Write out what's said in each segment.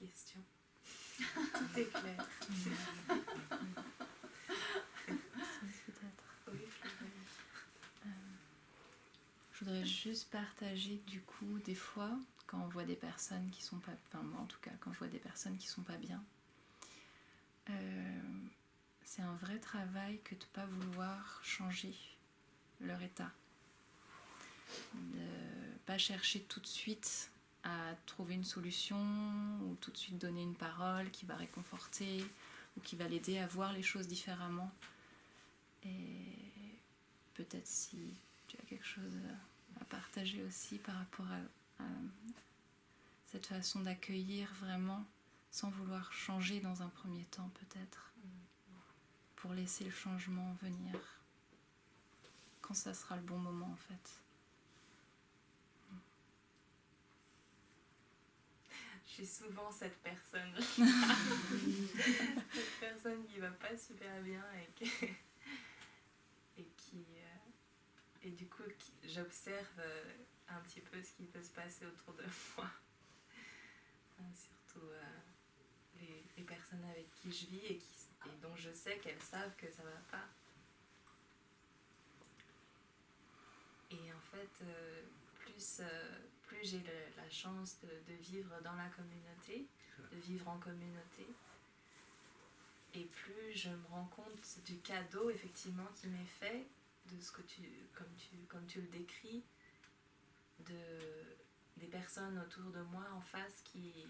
questions. Tout est clair. Peut-être. Oui, Florine. Je voudrais juste partager que du coup, des fois, quand on voit des personnes qui sont pas... Enfin, moi en tout cas, quand je vois des personnes qui sont pas bien, c'est un vrai travail que de ne pas vouloir changer leur état. De ne pas chercher tout de suite à trouver une solution ou tout de suite donner une parole qui va réconforter ou qui va l'aider à voir les choses différemment. Et peut-être si tu as quelque chose à partager aussi par rapport à cette façon d'accueillir vraiment sans vouloir changer dans un premier temps peut-être, pour laisser le changement venir quand ça sera le bon moment en fait. Je suis souvent cette personne. Cette personne qui va pas super bien et du coup j'observe un petit peu ce qui peut se passer autour de moi. Surtout les personnes avec qui je vis et dont je sais qu'elles savent que ça va pas. Et en fait, plus j'ai la chance de vivre dans la communauté, de vivre en communauté, et plus je me rends compte du cadeau effectivement qui m'est fait, de ce que comme tu le décris, des personnes autour de moi en face qui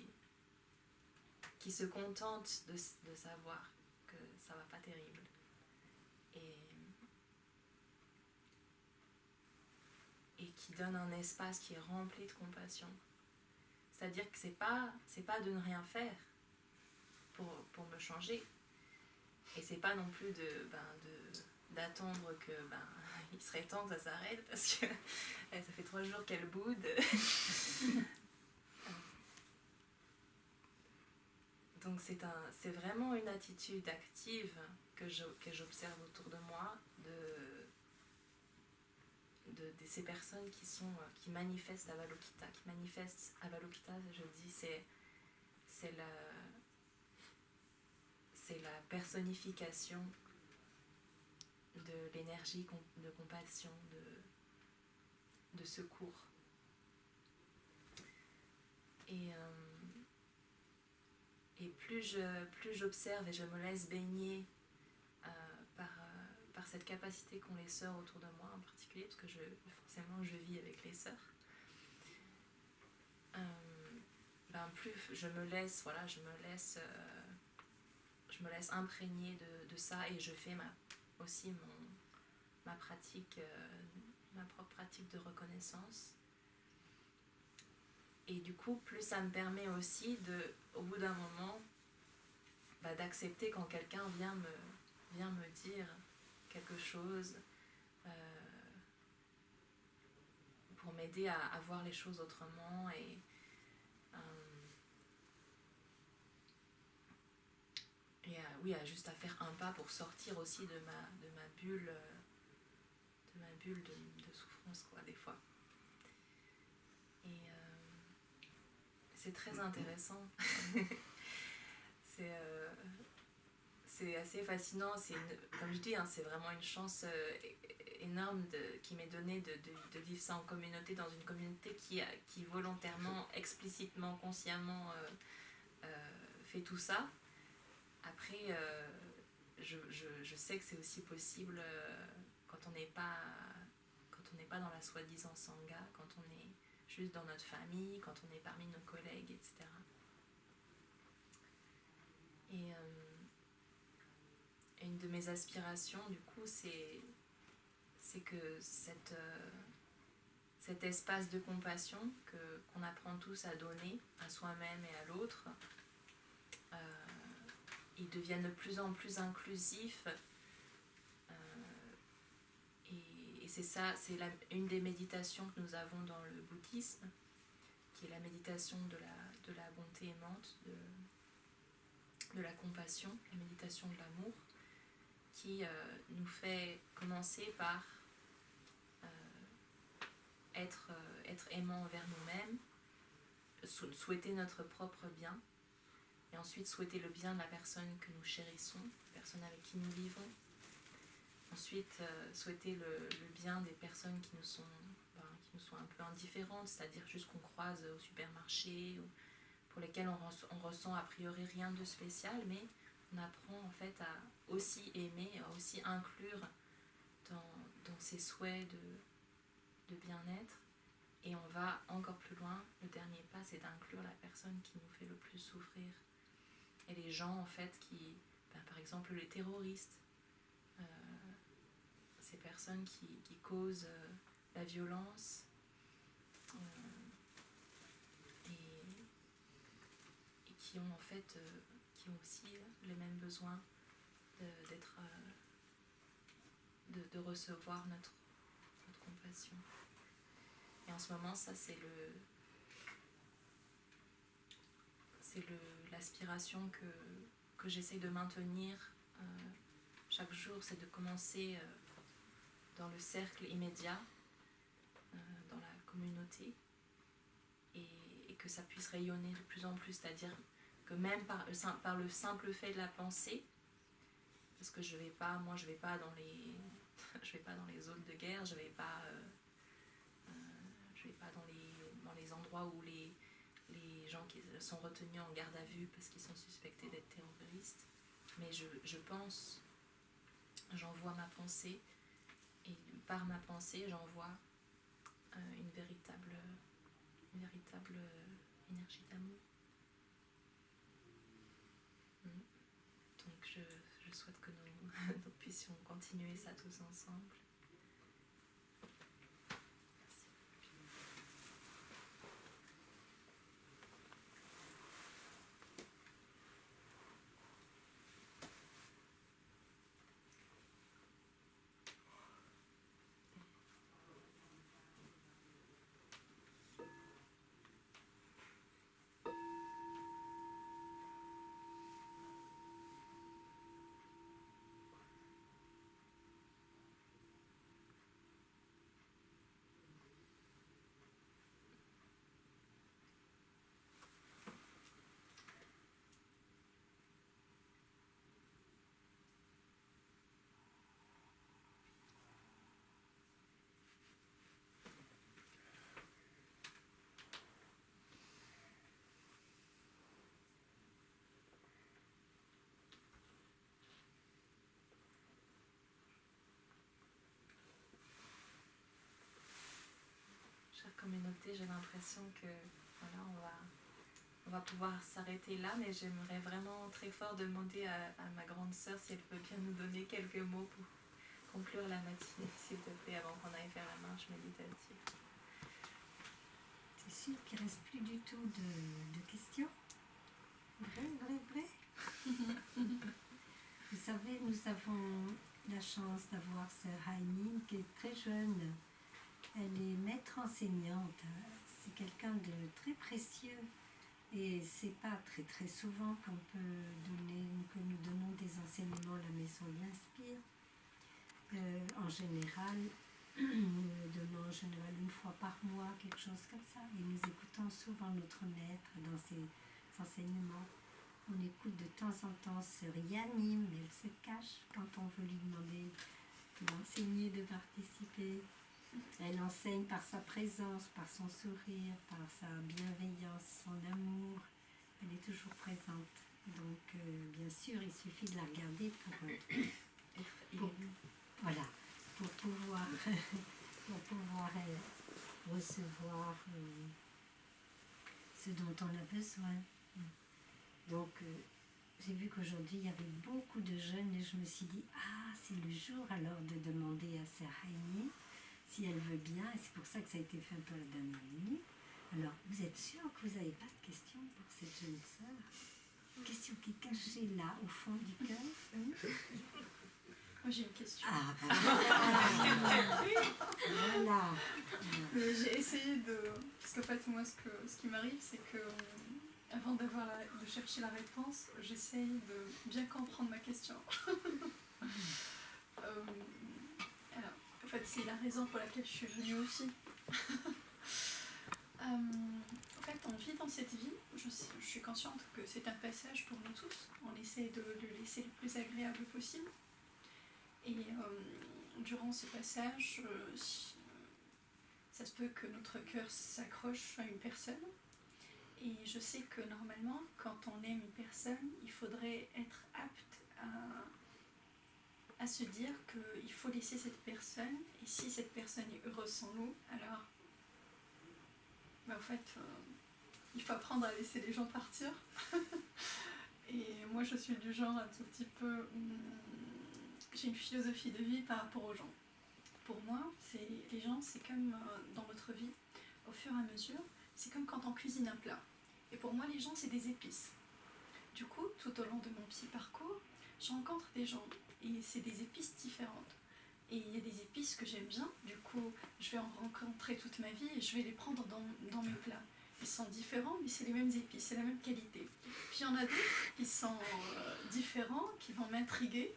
se contentent de savoir que ça va pas terrible. Et qui donne un espace qui est rempli de compassion. C'est-à-dire que c'est pas de ne rien faire pour me changer. Et c'est pas non plus d'attendre que il serait temps que ça s'arrête parce que ça fait 3 jours qu'elle boude. Donc c'est vraiment une attitude active que j'observe autour de moi de ces personnes qui manifestent Avalokita. Qui manifestent Avalokita, je dis, c'est la personnification de l'énergie de compassion, de secours. Et plus j'observe et je me laisse baigner par cette capacité qu'ont les sœurs autour de moi en particulier, parce que forcément je vis avec les sœurs, plus je me laisse imprégner de ça, et je fais aussi ma pratique, ma propre pratique de reconnaissance. Et du coup, plus ça me permet aussi au bout d'un moment, d'accepter quand quelqu'un vient me dire quelque chose pour m'aider à voir les choses autrement et juste à faire un pas pour sortir aussi de ma bulle de souffrance, quoi, des fois. Et c'est très intéressant. C'est assez fascinant. Comme je dis, c'est vraiment une chance énorme qui m'est donnée de vivre ça en communauté, dans une communauté qui volontairement, explicitement, consciemment fait tout ça. Après, je sais que c'est aussi possible quand on n'est pas dans la soi-disant sangha, quand on est juste dans notre famille, quand on est parmi nos collègues, etc. Et une de mes aspirations, du coup, c'est que cet espace de compassion qu'on apprend tous à donner à soi-même et à l'autre, il devienne de plus en plus inclusif. Et c'est ça, c'est une des méditations que nous avons dans le bouddhisme, qui est la méditation de la bonté aimante, de la compassion, la méditation de l'amour, qui nous fait commencer par être aimant envers nous-mêmes, souhaiter notre propre bien, et ensuite souhaiter le bien de la personne que nous chérissons, la personne avec qui nous vivons. Ensuite, souhaiter le bien des personnes qui nous sont un peu indifférentes, c'est-à-dire juste qu'on croise au supermarché, ou pour lesquelles on ressent a priori rien de spécial, mais on apprend en fait à aussi aimer, à aussi inclure dans ses souhaits de bien-être. Et on va encore plus loin. Le dernier pas, c'est d'inclure la personne qui nous fait le plus souffrir. Et les gens en fait qui, par exemple les terroristes, ces personnes qui causent la violence, et qui ont en fait qui ont aussi les mêmes besoins de recevoir notre compassion. Et en ce moment, ça c'est l'aspiration que j'essaie de maintenir chaque jour, c'est de commencer dans le cercle immédiat, dans la communauté, et que ça puisse rayonner de plus en plus, c'est-à-dire que même par le simple fait de la pensée, parce que je vais pas dans les zones de guerre, je vais pas dans les endroits où les gens qui sont retenus en garde à vue parce qu'ils sont suspectés d'être terroristes, mais je pense, j'envoie ma pensée, et par ma pensée j'envoie une véritable énergie d'amour. Donc je souhaite que nous puissions continuer ça tous ensemble. Chère communauté, j'ai l'impression que voilà, on va pouvoir s'arrêter là, mais j'aimerais vraiment très fort demander à ma grande sœur si elle peut bien nous donner quelques mots pour conclure la matinée, s'il te plaît, avant qu'on aille faire la marche méditative. C'est sûr qu'il ne reste plus du tout de questions. Vrai. Vous savez, nous avons la chance d'avoir sœur Haïmine qui est très jeune. Elle est maître enseignante. C'est quelqu'un de très précieux. Et c'est pas très souvent qu'on peut donner, que nous donnons des enseignements à la maison de l'Inspire. En général, nous le donnons en général une fois par mois, quelque chose comme ça. Et nous écoutons souvent notre maître dans ses enseignements. On écoute de temps en temps sœur Yannim, mais elle se cache quand on veut lui demander d'enseigner, de participer. Elle enseigne par sa présence, par son sourire, par sa bienveillance, son amour. Elle est toujours présente. Donc, bien sûr, il suffit de la regarder pour pouvoir recevoir ce dont on a besoin. Donc, j'ai vu qu'aujourd'hui, il y avait beaucoup de jeunes et je me suis dit, c'est le jour alors de demander à Sœur Haïmine si elle veut bien, et c'est pour ça que ça a été fait un peu à la dernière minute. Alors, vous êtes sûr que vous n'avez pas de questions pour cette jeune sœur? Une question qui est cachée là, au fond du cœur. Moi j'ai une question. Voilà. J'ai essayé de... Parce qu'en fait, moi, ce qui m'arrive, c'est que avant de chercher la réponse, j'essaye de bien comprendre ma question. Alors, en fait, c'est la raison pour laquelle je suis venue aussi. En fait, on vit dans cette vie, je suis consciente que c'est un passage pour nous tous. On essaie de le laisser le plus agréable possible. Et durant ce passage, ça se peut que notre cœur s'accroche à une personne. Et je sais que normalement, quand on aime une personne, il faudrait être apte à se dire qu'il faut laisser cette personne. Et si cette personne est heureuse sans nous, alors en fait, il faut apprendre à laisser les gens partir. Et moi, je suis du genre un tout petit peu... j'ai une philosophie de vie par rapport aux gens. Pour moi, les gens, c'est comme dans notre vie, au fur et à mesure, c'est comme quand on cuisine un plat. Et pour moi, les gens, c'est des épices. Du coup, tout au long de mon petit parcours, je rencontre des gens et c'est des épices différentes. Et il y a des épices que j'aime bien, du coup, je vais en rencontrer toute ma vie et je vais les prendre dans mes plats. Ils sont différents, mais c'est les mêmes épices, c'est la même qualité. Puis il y en a d'autres qui sont différents, qui vont m'intriguer.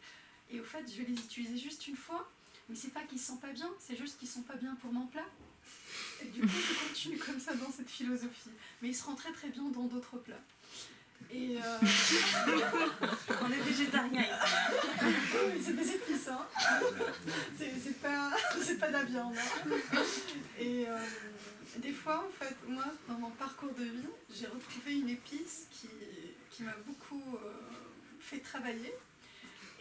Et au fait, je vais les utiliser juste une fois, mais c'est pas qu'ils sont pas bien, c'est juste qu'ils sont pas bien pour mon plat. Et du coup, je continue comme ça dans cette philosophie. Mais ils seront très très bien dans d'autres plats. Et on est végétarien ici. C'est des épices, hein. C'est pas de la viande. Hein. Et des fois, en fait, moi, dans mon parcours de vie, j'ai retrouvé une épice qui m'a beaucoup fait travailler.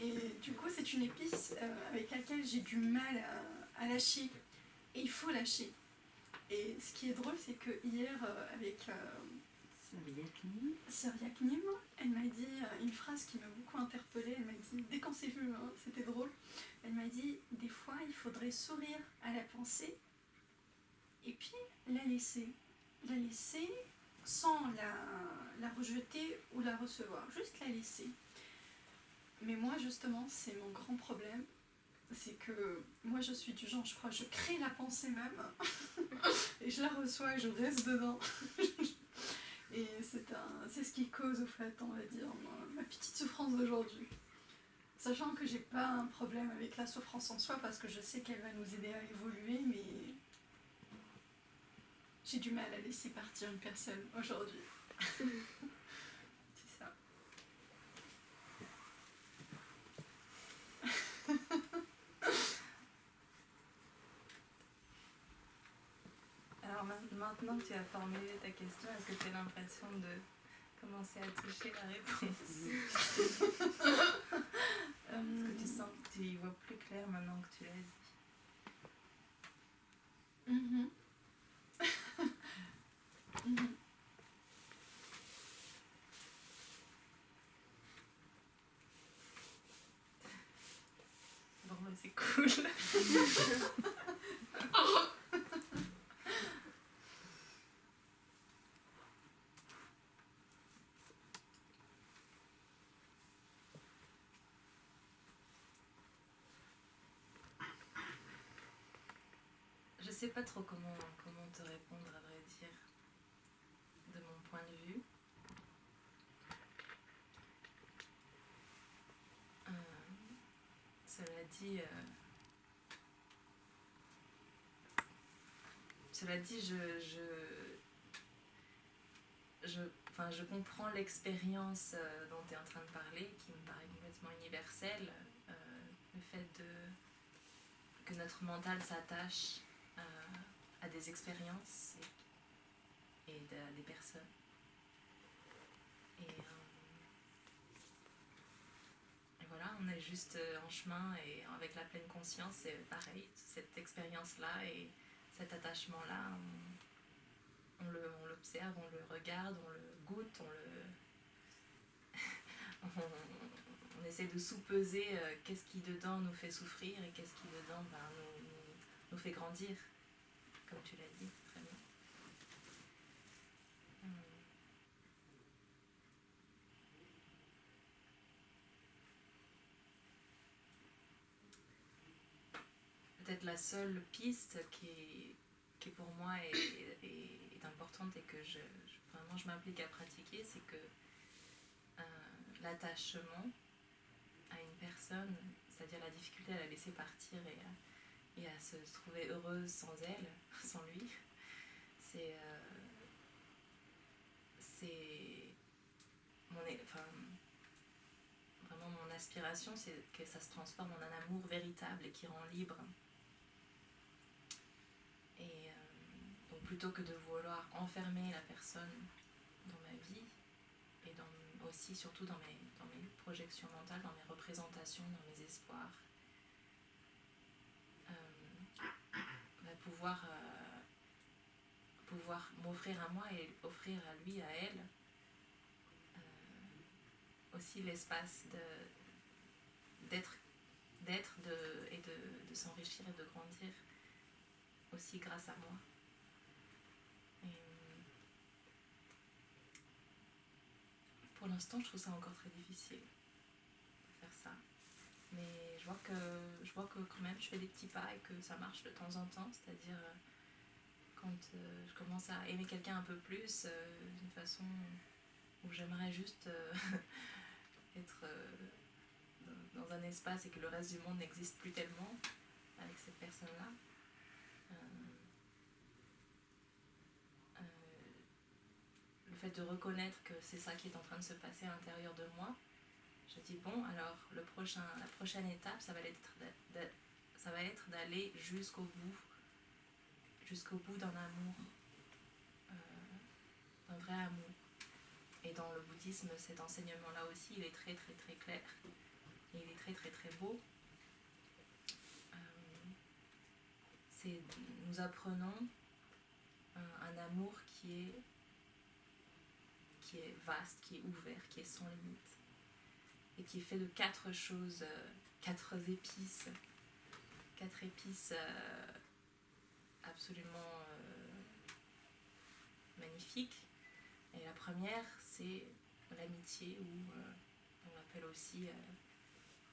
Et du coup, c'est une épice avec laquelle j'ai du mal à lâcher. Et il faut lâcher. Et ce qui est drôle, c'est que hier, avec Syriac Nim, elle m'a dit une phrase qui m'a beaucoup interpellée. Elle m'a dit, dès qu'on s'est vu, hein, c'était drôle, elle m'a dit, des fois, il faudrait sourire à la pensée et puis la laisser. La laisser sans la rejeter ou la recevoir, juste la laisser. Mais moi, justement, c'est mon grand problème. C'est que moi je suis du genre, je crois, je crée la pensée même et je la reçois et je reste dedans. Et c'est ce qui cause, au fait, on va dire, ma petite souffrance d'aujourd'hui. Sachant que j'ai pas un problème avec la souffrance en soi parce que je sais qu'elle va nous aider à évoluer, mais j'ai du mal à laisser partir une personne aujourd'hui. C'est ça. Alors maintenant que tu as formulé ta question, est-ce que tu as l'impression de commencer à toucher la réponse? Est-ce que tu sens que tu y vois plus clair maintenant que tu l'as dit? Mm-hmm. Mm-hmm. Bon, bah, c'est cool. Je sais pas trop comment te répondre, à vrai dire, de mon point de vue. Cela dit, je comprends l'expérience dont tu es en train de parler, qui me paraît complètement universelle. Le fait que notre mental s'attache à des expériences et à des personnes. Et voilà, on est juste en chemin et avec la pleine conscience, c'est pareil. Cette expérience-là et cet attachement-là, on l'observe, on le regarde, on le goûte, on essaie de sous-peser qu'est-ce qui dedans nous fait souffrir et qu'est-ce qui dedans nous fait grandir, comme tu l'as dit très bien. Peut-être la seule piste qui pour moi est importante et que vraiment je m'implique à pratiquer, c'est que l'attachement à une personne, c'est-à-dire la difficulté à la laisser partir et à se trouver heureuse sans elle, sans lui, enfin, vraiment mon aspiration, c'est que ça se transforme en un amour véritable et qui rend libre. Et donc plutôt que de vouloir enfermer la personne dans ma vie, et aussi surtout dans mes projections mentales, dans mes représentations, dans mes espoirs, pouvoir m'offrir à moi et offrir à lui, à elle, aussi l'espace d'être et de s'enrichir et de grandir aussi grâce à moi. Et pour l'instant, je trouve ça encore très difficile de faire ça. Mais je vois que quand même je fais des petits pas et que ça marche de temps en temps. C'est-à-dire quand je commence à aimer quelqu'un un peu plus, d'une façon où j'aimerais juste être dans un espace et que le reste du monde n'existe plus tellement avec cette personne-là. Le fait de reconnaître que c'est ça qui est en train de se passer à l'intérieur de moi, je dis bon, alors la prochaine étape, ça va être d'aller jusqu'au bout d'un amour, d'un vrai amour. Et dans le bouddhisme, cet enseignement-là aussi, il est très très très clair et il est très très très beau. Nous apprenons un amour qui est vaste, qui est ouvert, qui est sans limite et qui est fait de 4 choses, 4 épices absolument magnifiques. Et la première, c'est l'amitié, ou on l'appelle aussi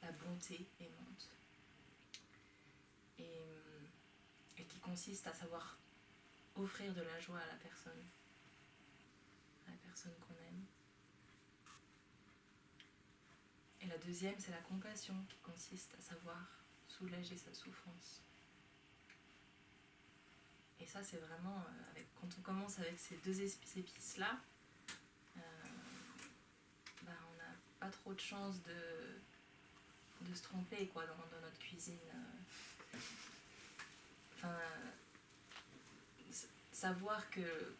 la bonté aimante, et qui consiste à savoir offrir de la joie à la personne qu'on aime. Et la deuxième, c'est la compassion, qui consiste à savoir soulager sa souffrance. Et ça, c'est vraiment, quand on commence avec ces 2 épices-là, on n'a pas trop de chance de se tromper quoi, dans notre cuisine. Savoir que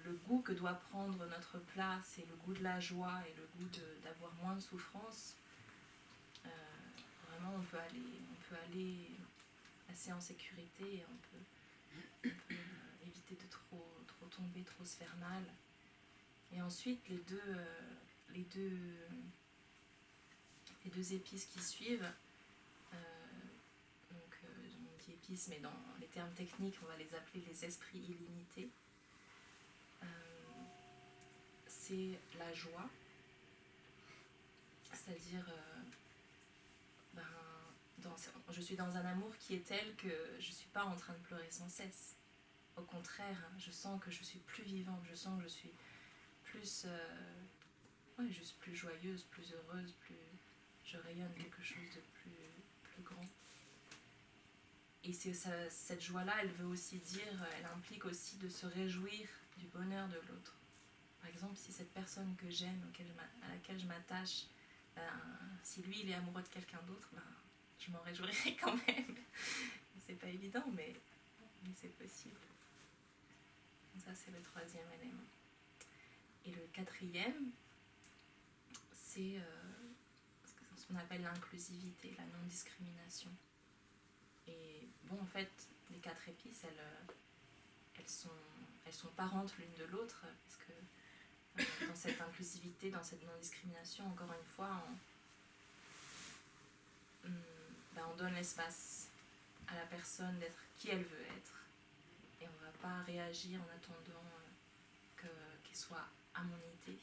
le goût que doit prendre notre plat, c'est le goût de la joie et le goût d'avoir moins de souffrance. Vraiment, on peut aller assez en sécurité et on peut éviter de trop tomber, trop se faire mal. Et ensuite, les deux épices qui suivent, on dit épices, mais dans les termes techniques, on va les appeler les esprits illimités. C'est la joie, c'est-à-dire je suis dans un amour qui est tel que je ne suis pas en train de pleurer sans cesse. Au contraire, je sens que je suis plus vivante, je sens que je suis plus, juste plus joyeuse, plus heureuse, je rayonne quelque chose de plus grand. Et cette joie-là, elle implique aussi de se réjouir du bonheur de l'autre. Par exemple, si cette personne que j'aime, à laquelle je m'attache, si lui il est amoureux de quelqu'un d'autre, je m'en réjouirai quand même. C'est pas évident, mais c'est possible. Donc ça, c'est le 3e élément. Et le 4e, c'est ce qu'on appelle l'inclusivité, la non-discrimination. Et bon, en fait, les 4 épices, elles sont parentes l'une de l'autre, parce que dans cette inclusivité, dans cette non-discrimination, encore une fois, on donne l'espace à la personne d'être qui elle veut être, et on ne va pas réagir en attendant qu'elle soit à mon idée.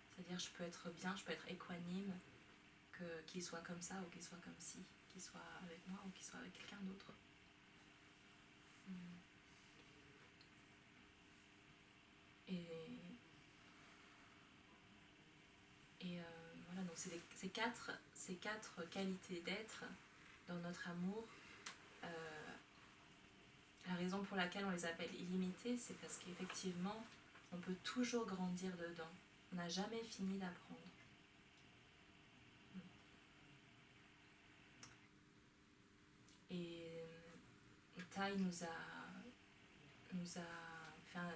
C'est-à-dire, je peux être bien, je peux être équanime, qu'il soit comme ça ou qu'il soit comme ci, qu'il soit avec moi ou qu'il soit avec quelqu'un d'autre. Et voilà, donc ces quatre qualités d'être dans notre amour. La raison pour laquelle on les appelle illimités, c'est parce qu'effectivement, on peut toujours grandir dedans. on n'a jamais fini d'apprendre. Et Thaï nous a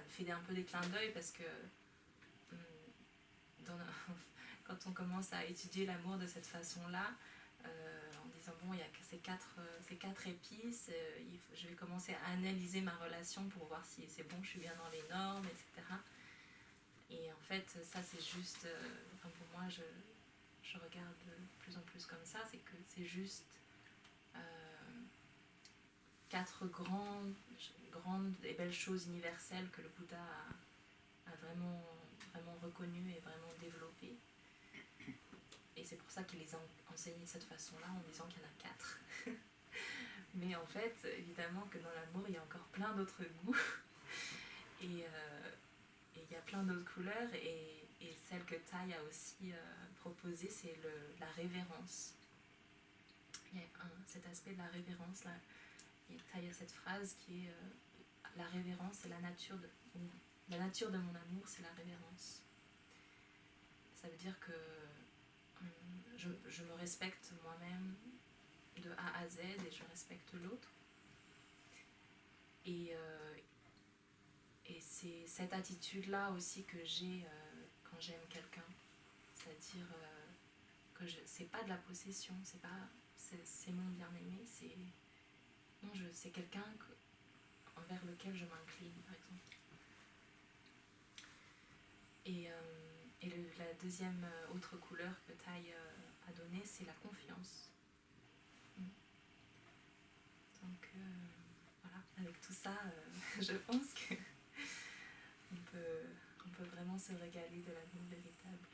fait un peu des clins d'œil parce que quand on commence à étudier l'amour de cette façon-là, en disant bon, il y a que ces quatre épices, je vais commencer à analyser ma relation pour voir si c'est bon, je suis bien dans les normes, etc. Et en fait, ça c'est juste, pour moi, je regarde de plus en plus comme ça, c'est que c'est juste 4 grandes et belles choses universelles que le Bouddha a vraiment reconnues et vraiment développées. Et c'est pour ça qu'il les a enseignés de cette façon-là, en disant qu'il y en a 4. Mais en fait, évidemment que dans l'amour, il y a encore plein d'autres goûts. Et il y a plein d'autres couleurs. Et celle que Thaï a aussi proposée, c'est la révérence. Il y a cet aspect de la révérence là. Et Thaï a cette phrase qui est la révérence, c'est la nature de mon amour, c'est la révérence. Ça veut dire que je me respecte moi-même de A à Z et je respecte l'autre. Et c'est cette attitude-là aussi que j'ai quand j'aime quelqu'un. C'est-à-dire que c'est pas de la possession, c'est mon bien-aimé, c'est quelqu'un envers lequel je m'incline, par exemple. Et la deuxième autre couleur que Thaï a donnée, c'est la confiance. Donc voilà, avec tout ça, je pense que on peut vraiment se régaler de l'amour véritable.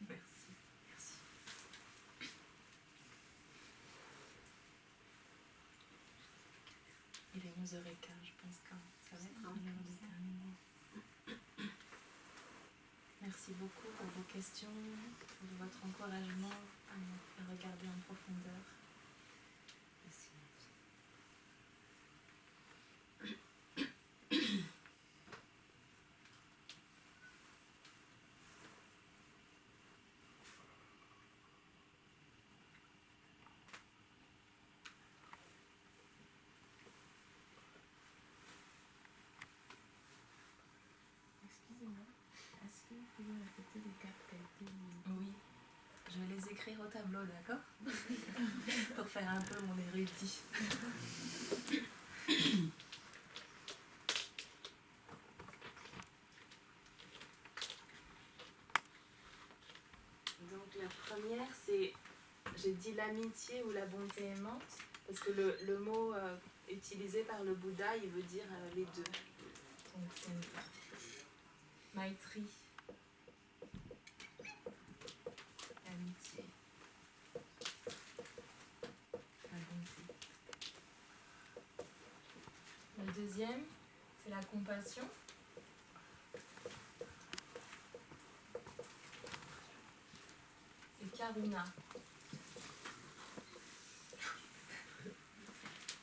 Merci. Merci. Il est 11h15, je pense que ça va être l'heure de terminer. Merci beaucoup pour vos questions, pour votre encouragement à regarder en profondeur. Merci. Excusez-moi, est-ce que vous pouvez répéter les 4 qualités? Oui, je vais les écrire au tableau, d'accord? Pour faire un peu mon érudit. Donc la première, c'est, j'ai dit l'amitié ou la bonté aimante, parce que le mot utilisé par le Bouddha, il veut dire les deux. Donc c'est Maitri, l'amitié, la bonté. Le deuxième, c'est la compassion. C'est Karuna.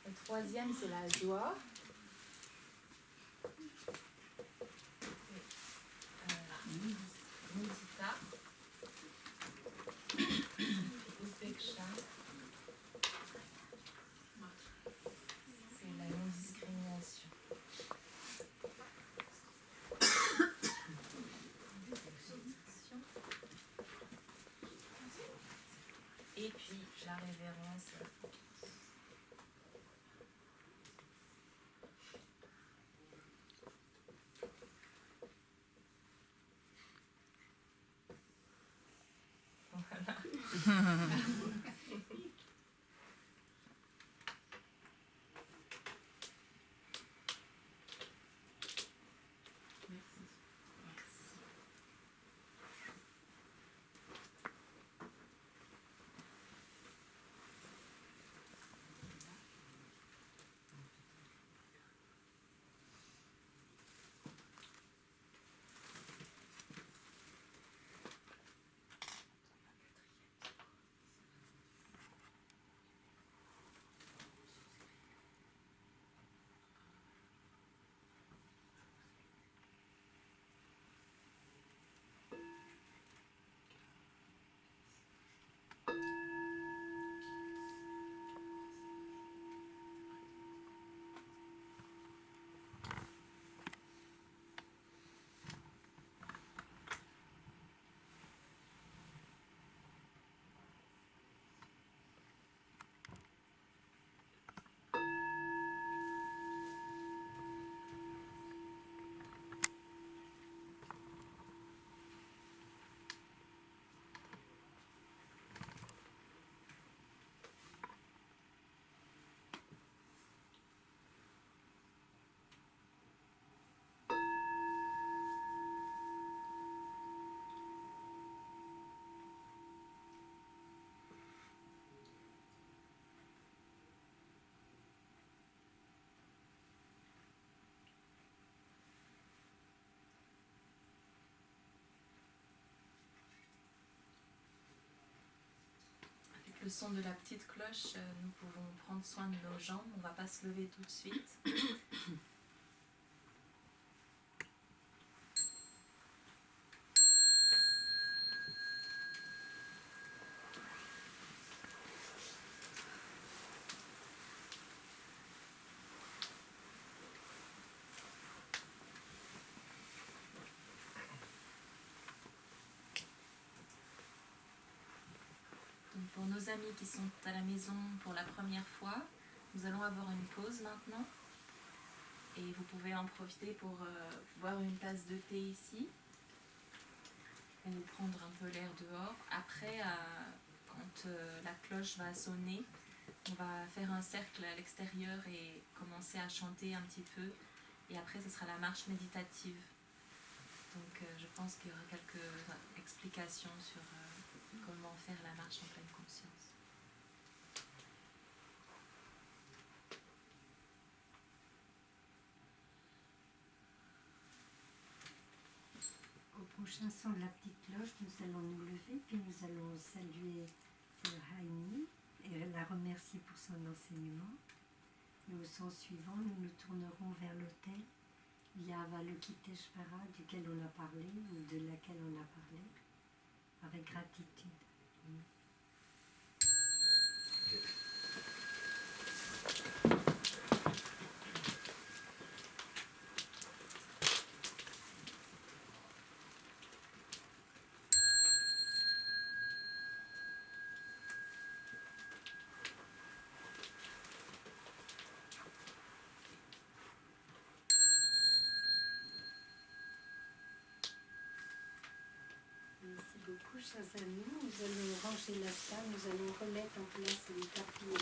Le troisième, c'est la joie. Mudita. Upeksha. C'est la non-discrimination. Et puis la révérence. Voilà. son de la petite cloche, nous pouvons prendre soin de nos jambes. On ne va pas se lever tout de suite. Donc pour nos amis qui sont à la maison pour la première fois, nous allons avoir une pause maintenant. Et vous pouvez en profiter pour boire une tasse de thé ici ou prendre un peu l'air dehors. Après, quand la cloche va sonner, on va faire un cercle à l'extérieur et commencer à chanter un petit peu. Et après, ce sera la marche méditative. Donc je pense qu'il y aura quelques explications sur comment faire la marche en pleine conscience. Au prochain son de la petite cloche, nous allons nous lever, puis nous allons saluer Sœur Haïmi et la remercier pour son enseignement. Et au son suivant, nous nous tournerons vers l'autel Yavalokiteshvara duquel on a parlé ou de laquelle on a parlé, avec gratitude. Merci beaucoup, chers amis. Nous allons ranger la salle, nous allons remettre en place les tapis et les